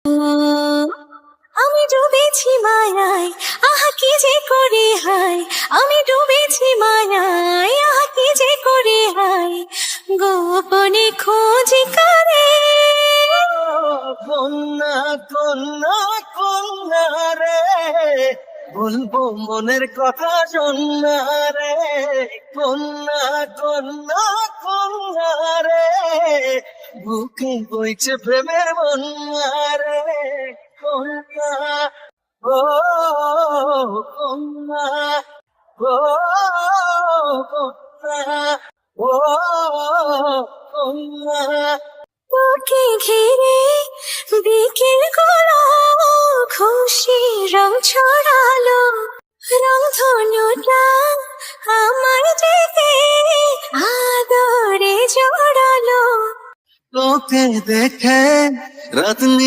ও, আমি ডুবেছি মায়ায়, আহা কি যে করি হায়, আমি ডুবেছি মায়ায়, আহা কি যে করি হায়, গোপনে খোঁজি করে। কন্যা কন্যা কন্যা রে, বলবো মনের কথা শোনা রে। কন্যা কন্যা কন্যা রে, বুকে বইছে প্রেমের বন্যা রে। কন্যা, ও কন্যা, ও কন্যা, ও কন্যা। বুকে ঘিরে বিকেল গুলো খুশি রং ছড়ালো, রং ধনুটা আমার দিকে আদরে জড়ালো। তোকে দেখে রাত